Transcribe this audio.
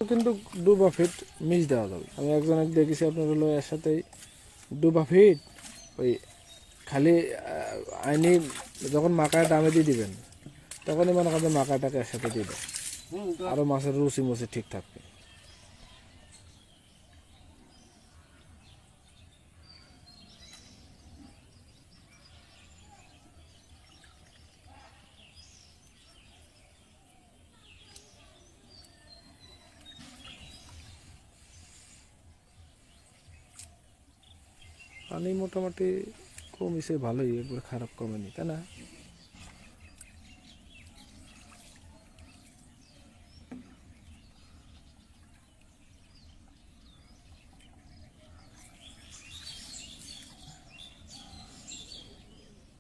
কিন্তু ডুবা fit mix দেওয়া যাবে। আমি একজনের দেখেছি আপনার হলো এর সাথেই ডুবা ফিট ওই খালি আইনি যখন মাকায় দামে দিয়ে দিবেন তখনই মনে করেন মাকাটাকে একসাথে দিয়ে দেয়, আরও মাছের রুচি মুচি ঠিক থাকবে। পানি মোটামুটি কমিছে ভালোই, একবার খারাপ কমেনি, তাই না?